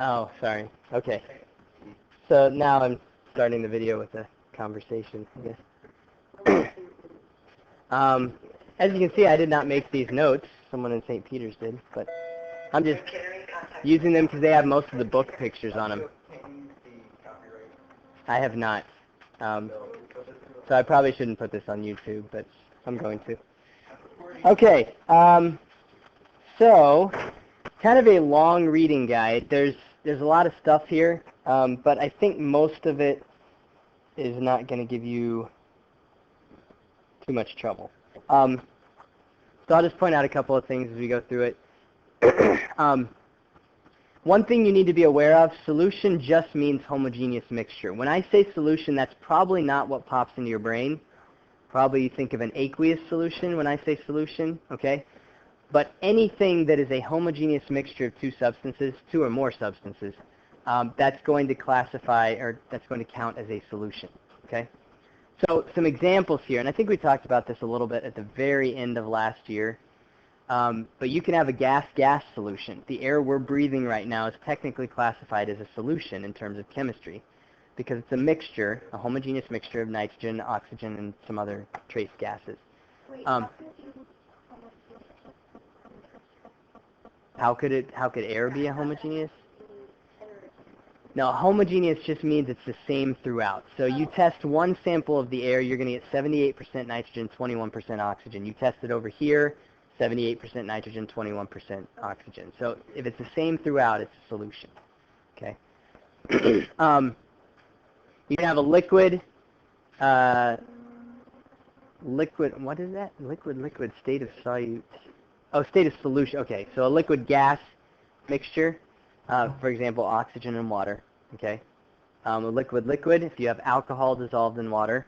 Oh, sorry. Okay. So now I'm starting the video with a conversation, I guess. As you can see, I did not make these notes. Someone in St. Peter's did, but I'm just using them because they have most of the book pictures on them. I have not. So I probably shouldn't put this on YouTube, but I'm going to. Okay. So, kind of a long reading guide. There's a lot of stuff here, but I think most of it is not going to give you too much trouble. So I'll just point out a couple of things as we go through it. One thing you need to be aware of, solution just means homogeneous mixture. When I say solution, that's probably not what pops into your brain. Probably you think of an aqueous solution when I say solution, okay? But anything that is a homogeneous mixture of two or more substances, that's going to classify, or that's going to count as a solution, okay? So some examples here, and I think we talked about this a little bit at the very end of last year, but you can have a gas-gas solution. The air we're breathing right now is technically classified as a solution in terms of chemistry because it's a mixture, a homogeneous mixture of nitrogen, oxygen, and some other trace gases. How could air be a homogeneous? No, homogeneous just means it's the same throughout. So you test one sample of the air, you're going to get 78% nitrogen, 21% oxygen. You test it over here, 78% nitrogen, 21% oxygen. So if it's the same throughout, it's a solution. Okay. You can have a liquid, what is that? Liquid, state of solute. Oh, state of solution. Okay, so a liquid gas mixture, for example, oxygen and water. Okay. A liquid, if you have alcohol dissolved in water.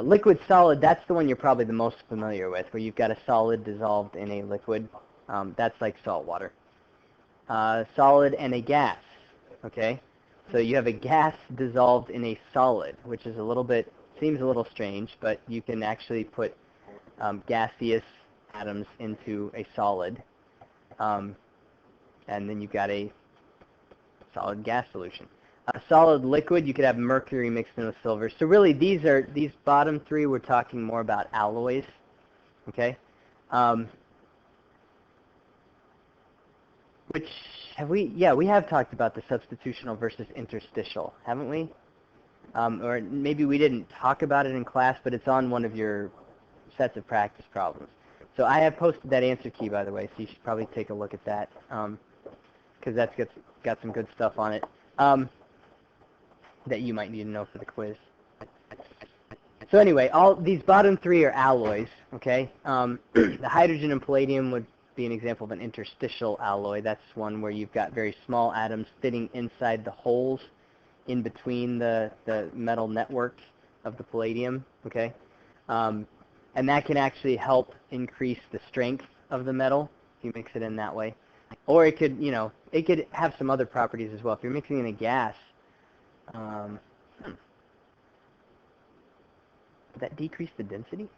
Liquid solid, that's the one you're probably the most familiar with, where you've got a solid dissolved in a liquid. That's like salt water. Solid and a gas. Okay. So you have a gas dissolved in a solid, which is seems a little strange, but you can actually put gaseous atoms into a solid, and then you've got a solid gas solution. A solid liquid, you could have mercury mixed in with silver. So really, these bottom three, we're talking more about alloys. Okay, which have we? Yeah, we have talked about the substitutional versus interstitial, haven't we? Or maybe we didn't talk about it in class, but it's on one of your sets of practice problems. So I have posted that answer key, by the way, so you should probably take a look at that, because that's got some good stuff on it that you might need to know for the quiz. So anyway, all these bottom three are alloys, okay? The hydrogen and palladium would be an example of an interstitial alloy. That's one where you've got very small atoms fitting inside the holes in between the metal networks of the palladium, okay? And that can actually help increase the strength of the metal if you mix it in that way. Or it could, it could have some other properties as well. If you're mixing in a gas, would that decrease the density?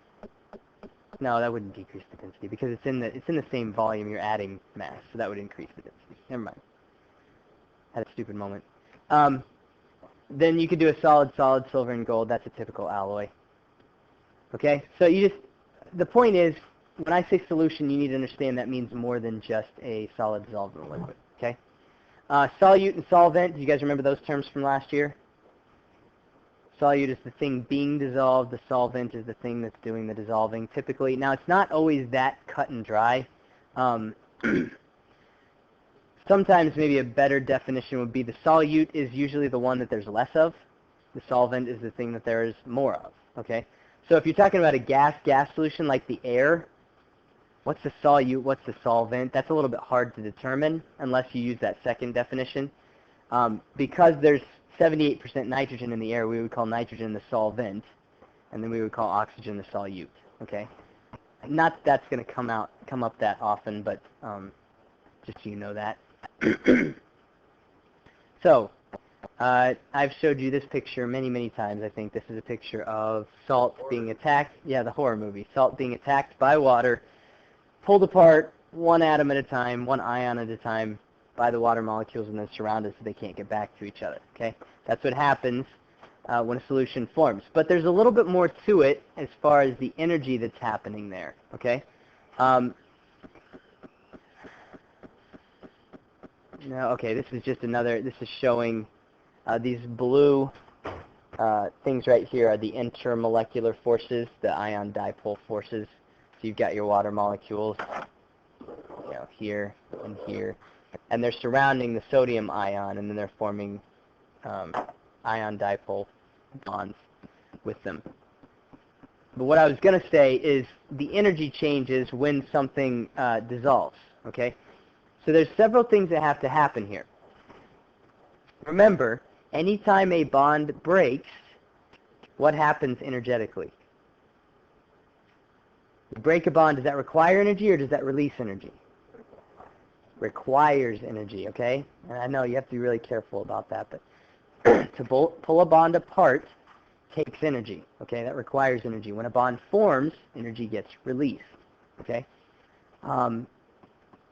No, that wouldn't decrease the density because it's in the same volume. You're adding mass, so that would increase the density. Never mind. Had a stupid moment. Then you could do a solid, silver and gold. That's a typical alloy. Okay, so the point is, when I say solution, you need to understand that means more than just a solid dissolved in a liquid. Okay, solute and solvent. Do you guys remember those terms from last year? Solute is the thing being dissolved. The solvent is the thing that's doing the dissolving. Typically, now it's not always that cut and dry. Sometimes maybe a better definition would be the solute is usually the one that there's less of. The solvent is the thing that there is more of. Okay. So if you're talking about a gas solution like the air, what's the solute, what's the solvent? That's a little bit hard to determine unless you use that second definition. Because there's 78% nitrogen in the air, we would call nitrogen the solvent, and then we would call oxygen the solute. Okay? Not that that's going to come up that often, but just so you know that. So, I've showed you this picture many, many times. I think this is a picture of salt being attacked. Yeah, the horror movie. Salt being attacked by water, pulled apart one atom at a time, one ion at a time, by the water molecules and then surrounded so they can't get back to each other. Okay, that's what happens when a solution forms. But there's a little bit more to it as far as the energy that's happening there. Okay. Okay, this is just another. This is showing these blue things right here are the intermolecular forces, the ion dipole forces. So you've got your water molecules, here and here, and they're surrounding the sodium ion, and then they're forming ion dipole bonds with them. But what I was going to say is the energy changes when something dissolves. Okay, so there's several things that have to happen here. Remember, anytime a bond breaks, what happens energetically? You break a bond, does that require energy or does that release energy? Requires energy, okay? And I know you have to be really careful about that, but to pull a bond apart takes energy, okay? That requires energy. When a bond forms, energy gets released, okay?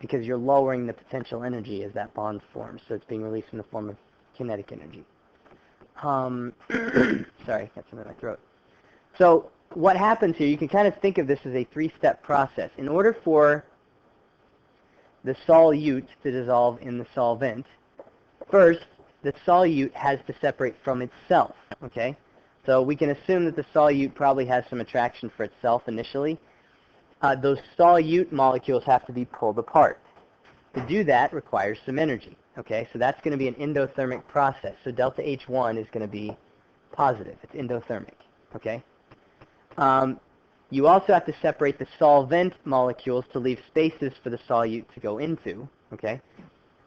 Because you're lowering the potential energy as that bond forms, so it's being released in the form of kinetic energy. Sorry, got something in my throat. So what happens here, you can kind of think of this as a three-step process. In order for the solute to dissolve in the solvent, first, the solute has to separate from itself, okay? So we can assume that the solute probably has some attraction for itself initially. Those solute molecules have to be pulled apart. To do that requires some energy, okay? So that's going to be an endothermic process. So delta H1 is going to be positive. It's endothermic, okay? You also have to separate the solvent molecules to leave spaces for the solute to go into, okay?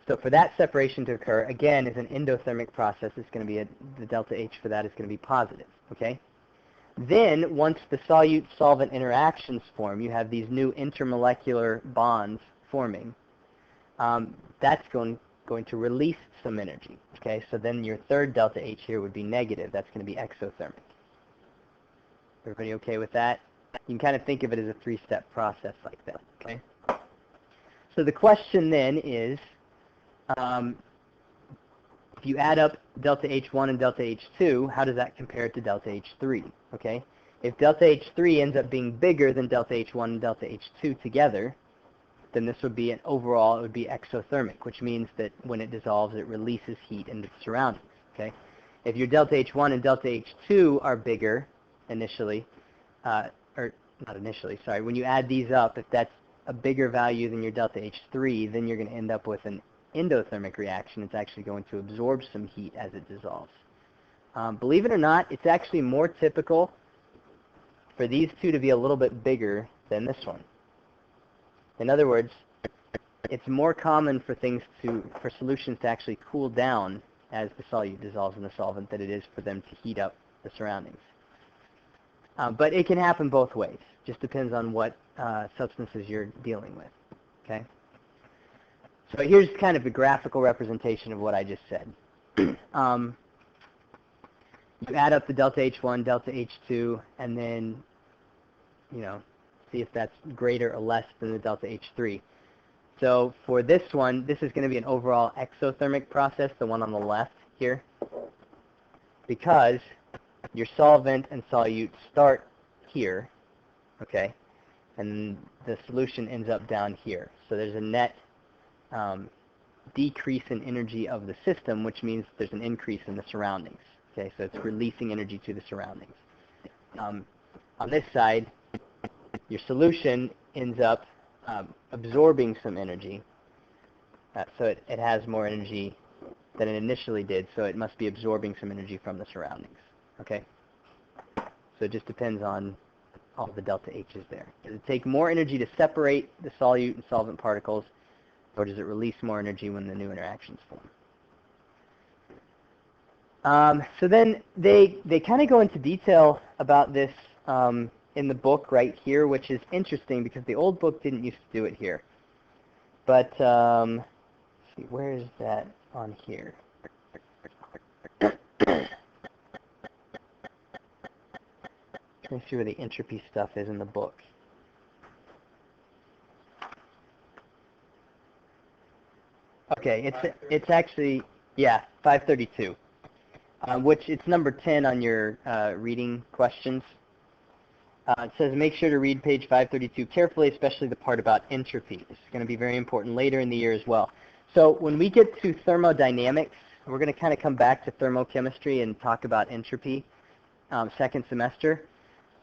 So for that separation to occur, again, is an endothermic process. It's going to be the delta H for that is going to be positive, okay? Then, once the solute-solvent interactions form, you have these new intermolecular bonds forming. That's going to release some energy, okay? So then your third delta H here would be negative. That's going to be exothermic. Everybody okay with that? You can kind of think of it as a three-step process like that, okay? So the question then is, if you add up delta H1 and delta H2, how does that compare to delta H3, okay? If delta H3 ends up being bigger than delta H1 and delta H2 together, then this would be overall, it would be exothermic, which means that when it dissolves, it releases heat into the surroundings, okay? If your delta H1 and delta H2 are bigger initially, or not initially, sorry, when you add these up, if that's a bigger value than your delta H3, then you're going to end up with an endothermic reaction. It's actually going to absorb some heat as it dissolves. Believe it or not, it's actually more typical for these two to be a little bit bigger than this one. In other words, it's more common for solutions to actually cool down as the solute dissolves in the solvent than it is for them to heat up the surroundings. But it can happen both ways. Just depends on what substances you're dealing with. Okay. So here's kind of a graphical representation of what I just said. You add up the delta H1, delta H2, and then, see if that's greater or less than the delta H3. So for this one, this is going to be an overall exothermic process, the one on the left here, because your solvent and solute start here, okay, and the solution ends up down here. So there's a net decrease in energy of the system, which means there's an increase in the surroundings. Okay, so it's releasing energy to the surroundings. On this side, your solution ends up absorbing some energy. So it has more energy than it initially did, so it must be absorbing some energy from the surroundings. Okay? So it just depends on all the delta H's there. Does it take more energy to separate the solute and solvent particles, or does it release more energy when the new interactions form? So then they kind of go into detail about this in the book right here, which is interesting because the old book didn't used to do it here. But let's see, where is that on here? Let me see where the entropy stuff is in the book. Okay, it's actually, yeah, 532, which it's number 10 on your reading questions. It says make sure to read page 532 carefully, especially the part about entropy. This is going to be very important later in the year as well. So when we get to thermodynamics, we're going to kind of come back to thermochemistry and talk about entropy second semester,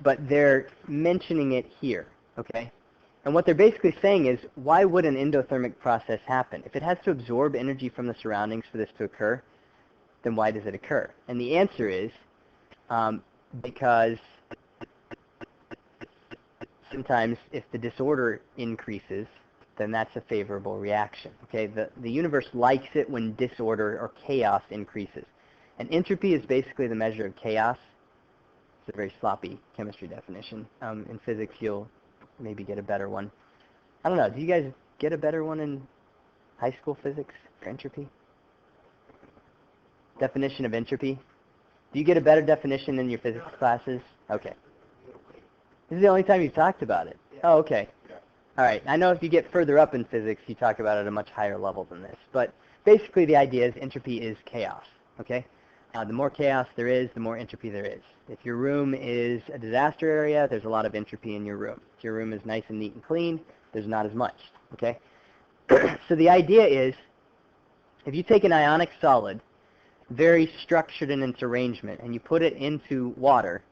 but they're mentioning it here, okay? And what they're basically saying is, why would an endothermic process happen? If it has to absorb energy from the surroundings for this to occur, then why does it occur? And the answer is because sometimes if the disorder increases, then that's a favorable reaction. Okay, the universe likes it when disorder or chaos increases. And entropy is basically the measure of chaos. It's a very sloppy chemistry definition. In physics, you'll maybe get a better one. I don't know. Do you guys get a better one in high school physics for entropy? Definition of entropy? Do you get a better definition in your physics classes? Okay. This is the only time you've talked about it. Oh, okay. All right. I know if you get further up in physics, you talk about it at a much higher level than this. But basically the idea is entropy is chaos. Okay? The more chaos there is, the more entropy there is. If your room is a disaster area, there's a lot of entropy in your room. If your room is nice and neat and clean, there's not as much. Okay? So the idea is, if you take an ionic solid, very structured in its arrangement, and you put it into water,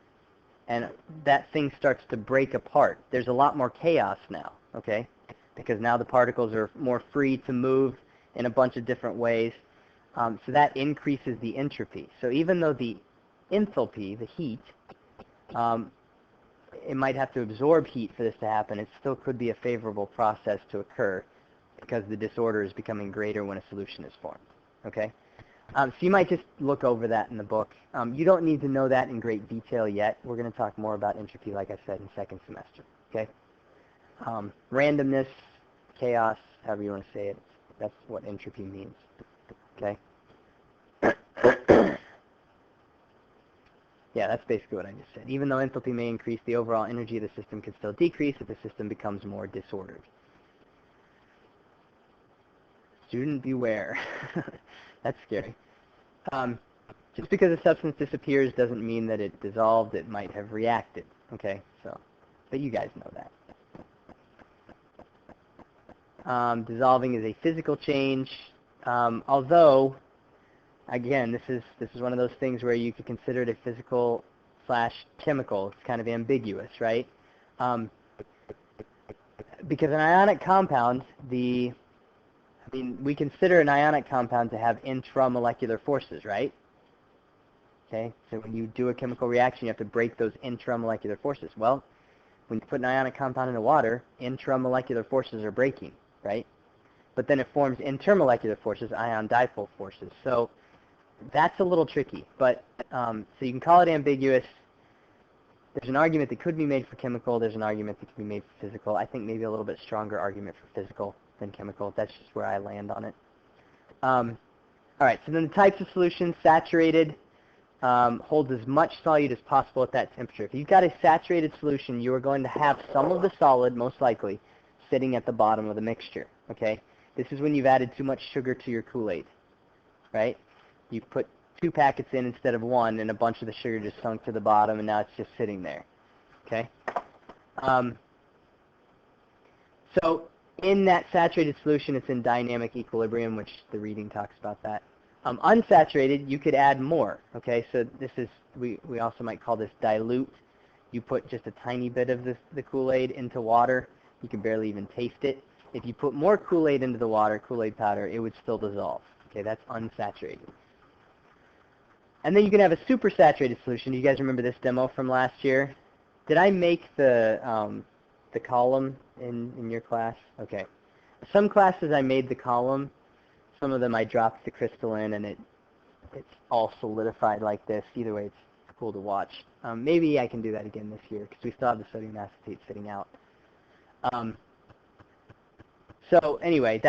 and that thing starts to break apart, there's a lot more chaos now, okay? Because now the particles are more free to move in a bunch of different ways. So that increases the entropy. So even though the enthalpy, the heat, it might have to absorb heat for this to happen, it still could be a favorable process to occur because the disorder is becoming greater when a solution is formed, okay? So you might just look over that in the book. You don't need to know that in great detail yet. We're going to talk more about entropy, like I said, in second semester, okay? Randomness, chaos, however you want to say it, that's what entropy means, okay? Yeah, that's basically what I just said. Even though enthalpy may increase, the overall energy of the system can still decrease if the system becomes more disordered. Student beware. That's scary. Just because a substance disappears doesn't mean that it dissolved. It might have reacted. Okay, so, but you guys know that. Dissolving is a physical change, although, again, this is one of those things where you could consider it a physical / chemical. It's kind of ambiguous, right? Because an ionic compound, we consider an ionic compound to have intramolecular forces, right? Okay, so when you do a chemical reaction, you have to break those intramolecular forces. Well, when you put an ionic compound into water, intramolecular forces are breaking, right? But then it forms intermolecular forces, ion-dipole forces. So that's a little tricky. But so you can call it ambiguous. There's an argument that could be made for chemical. There's an argument that can be made for physical. I think maybe a little bit stronger argument for physical than chemical. That's just where I land on it. All right, so then the types of solutions, saturated, holds as much solute as possible at that temperature. If you've got a saturated solution, you are going to have some of the solid, most likely, sitting at the bottom of the mixture, okay? This is when you've added too much sugar to your Kool-Aid, right? You put 2 packets in instead of 1, and a bunch of the sugar just sunk to the bottom, and now it's just sitting there, okay? So in that saturated solution, it's in dynamic equilibrium, which the reading talks about that. Unsaturated, you could add more, okay? So this is, we also might call this dilute. You put just a tiny bit of the Kool-Aid into water. You can barely even taste it. If you put more Kool-Aid into the water, Kool-Aid powder, it would still dissolve. Okay, that's unsaturated. And then you can have a supersaturated solution. Do you guys remember this demo from last year? Did I make the column in your class? Okay. Some classes I made the column. Some of them I dropped the crystal in, and it's all solidified like this. Either way, it's cool to watch. Maybe I can do that again this year because we still have the sodium acetate sitting out. So anyway,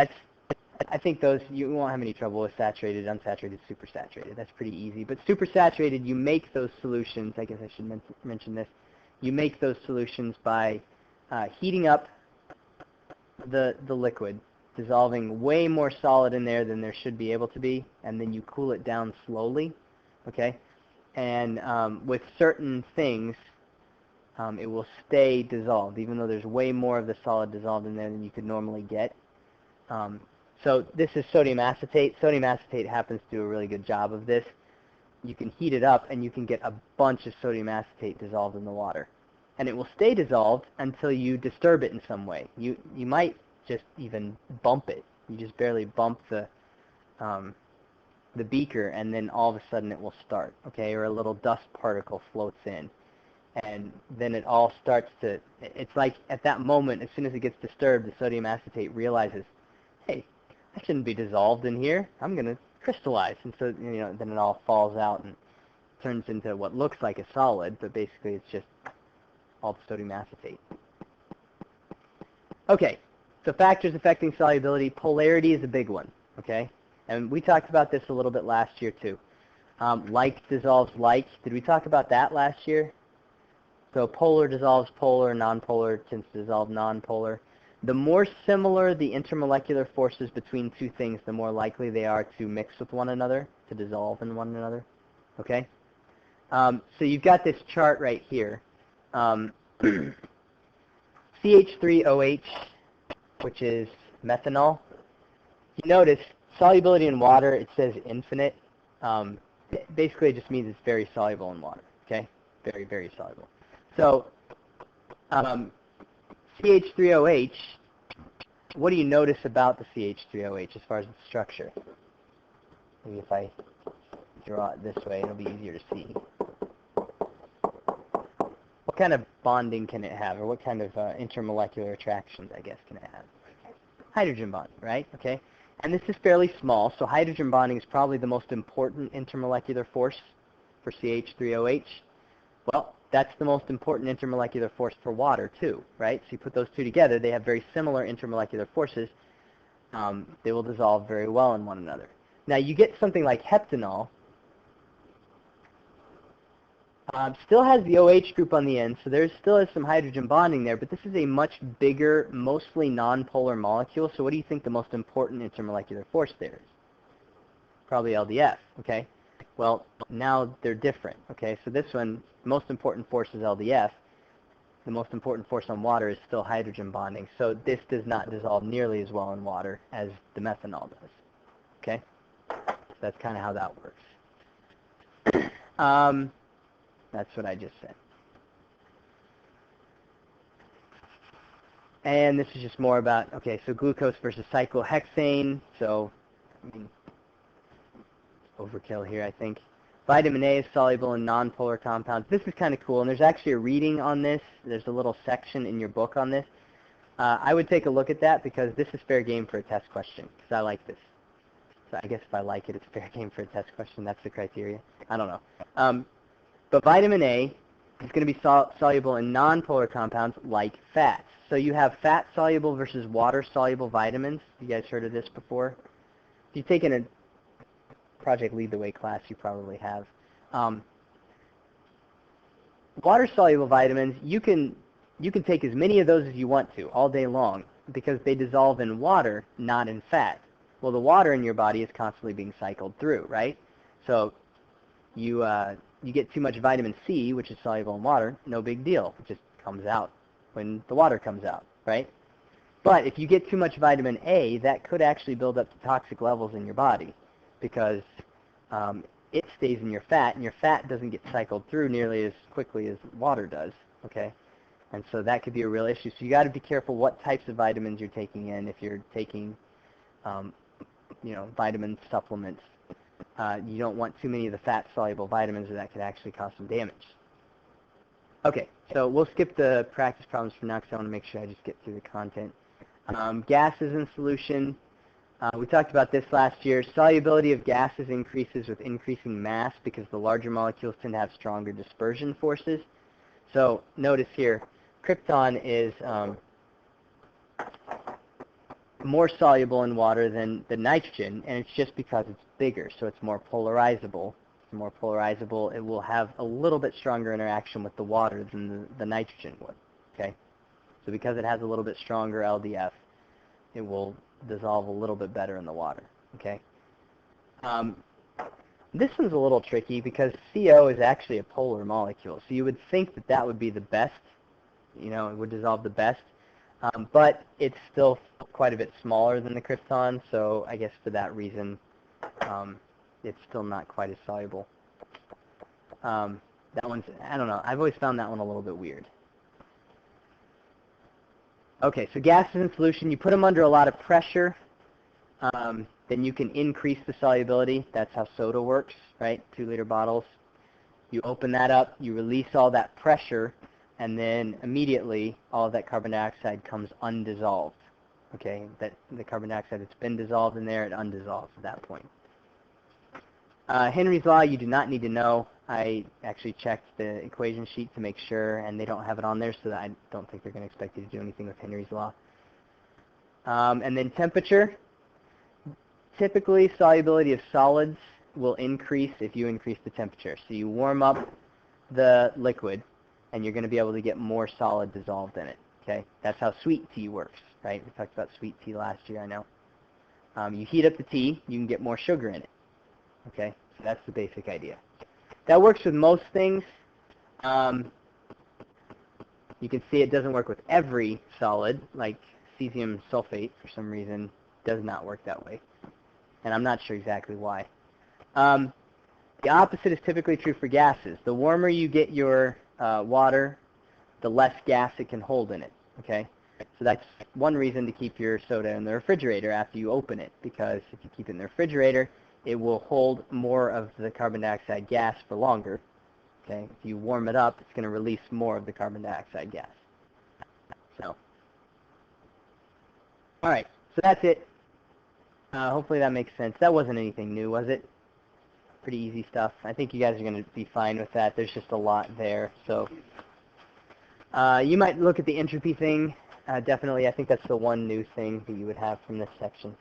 I think those, you won't have any trouble with saturated, unsaturated, supersaturated. That's pretty easy. But supersaturated, you make those solutions, I guess I should mention this, you make those solutions by heating up the liquid dissolving way more solid in there than there should be able to be, and then you cool it down slowly, okay? And with certain things, it will stay dissolved, even though there's way more of the solid dissolved in there than you could normally get. So this is sodium acetate. Sodium acetate happens to do a really good job of this. You can heat it up, and you can get a bunch of sodium acetate dissolved in the water. And it will stay dissolved until you disturb it in some way. You might just even bump it. You just barely bump the beaker, and then all of a sudden it will start, okay? Or a little dust particle floats in. And then it all starts to, it's like at that moment, as soon as it gets disturbed, the sodium acetate realizes, hey, I shouldn't be dissolved in here. I'm going to crystallize. And so, then it all falls out and turns into what looks like a solid, but basically it's just all the sodium acetate. Okay, so factors affecting solubility. Polarity is a big one, okay? And we talked about this a little bit last year too. Like dissolves like. Did we talk about that last year? So polar dissolves polar, nonpolar tends to dissolve nonpolar. The more similar the intermolecular forces between two things, the more likely they are to mix with one another, to dissolve in one another. Okay? So you've got this chart right here. CH3OH, which is methanol. You notice solubility in water, it says infinite. Basically, it just means it's very soluble in water. Okay? Very, very soluble. So CH3OH, what do you notice about the CH3OH as far as the structure? Maybe if I draw it this way, it'll be easier to see. What kind of bonding can it have, or what kind of intermolecular attractions, I guess, can it have? Hydrogen bond, right? Okay. And this is fairly small, so hydrogen bonding is probably the most important intermolecular force for CH3OH. Well, that's the most important intermolecular force for water, too, right? So you put those two together, they have very similar intermolecular forces. They will dissolve very well in one another. Now, you get something like heptanol. Still has the OH group on the end, so there still is some hydrogen bonding there, but this is a much bigger, mostly nonpolar molecule. So what do you think the most important intermolecular force there is? Probably LDF, okay? Well, now they're different, okay? So this one, the most important force is LDF. The most important force on water is still hydrogen bonding. So this does not dissolve nearly as well in water as the methanol does, okay? So that's kind of how that works. That's what I just said. And this is just more about, okay, so glucose versus cyclohexane. So, I mean, overkill here, I think. Vitamin A is soluble in nonpolar compounds. This is kind of cool, and there's actually a reading on this. There's a little section in your book on this. I would take a look at that because this is fair game for a test question, because I like this. So I guess if I like it, it's fair game for a test question. That's the criteria. I don't know. But vitamin A is going to be soluble in nonpolar compounds like fats. So you have fat-soluble versus water-soluble vitamins. You guys heard of this before? If you've taken a Project Lead the Way class, you probably have. Water-soluble vitamins, you can take as many of those as you want to all day long because they dissolve in water, not in fat. Well, the water in your body is constantly being cycled through, right? So you get too much vitamin C, which is soluble in water, no big deal. It just comes out when the water comes out, right? But if you get too much vitamin A, that could actually build up to toxic levels in your body because it stays in your fat, and your fat doesn't get cycled through nearly as quickly as water does, okay? And so that could be a real issue. So you got to be careful what types of vitamins you're taking in if you're taking, vitamin supplements. You don't want too many of the fat-soluble vitamins, or that could actually cause some damage. Okay, so we'll skip the practice problems for now because I want to make sure I just get through the content. Gases in solution. We talked about this last year. Solubility of gases increases with increasing mass because the larger molecules tend to have stronger dispersion forces. So notice here, krypton is more soluble in water than the nitrogen, and it's just because it's bigger, so it's more polarizable. It's more polarizable. It will have a little bit stronger interaction with the water than the nitrogen would, okay? So because it has a little bit stronger LDF, it will dissolve a little bit better in the water. Okay. This one's a little tricky because CO is actually a polar molecule, so you would think that that would be the best. It would dissolve the best, but it's still quite a bit smaller than the krypton, so I guess for that reason, it's still not quite as soluble. That one's, I don't know, I've always found that one a little bit weird. Okay, so gases in solution, you put them under a lot of pressure, then you can increase the solubility. That's how soda works, right? 2-liter bottles. You open that up, you release all that pressure, and then immediately all of that carbon dioxide comes undissolved. Okay, that the carbon dioxide that's been dissolved in there, it undissolves at that point. Henry's law, you do not need to know. I actually checked the equation sheet to make sure, and they don't have it on there, so that I don't think they're going to expect you to do anything with Henry's law. And then temperature. Typically, solubility of solids will increase if you increase the temperature. So you warm up the liquid, and you're going to be able to get more solid dissolved in it. Okay, that's how sweet tea works, right? We talked about sweet tea last year, I know. You heat up the tea, you can get more sugar in it. Okay, so that's the basic idea. That works with most things. You can see it doesn't work with every solid, like cesium sulfate for some reason does not work that way. And I'm not sure exactly why. The opposite is typically true for gases. The warmer you get your water, the less gas it can hold in it. Okay, so that's one reason to keep your soda in the refrigerator after you open it, because if you keep it in the refrigerator, it will hold more of the carbon dioxide gas for longer. Okay, if you warm it up, it's going to release more of the carbon dioxide gas. So, all right, so that's it. Hopefully that makes sense. That wasn't anything new, was it? Pretty easy stuff. I think you guys are going to be fine with that. There's just a lot there. So you might look at the entropy thing. Definitely, I think that's the one new thing that you would have from this section.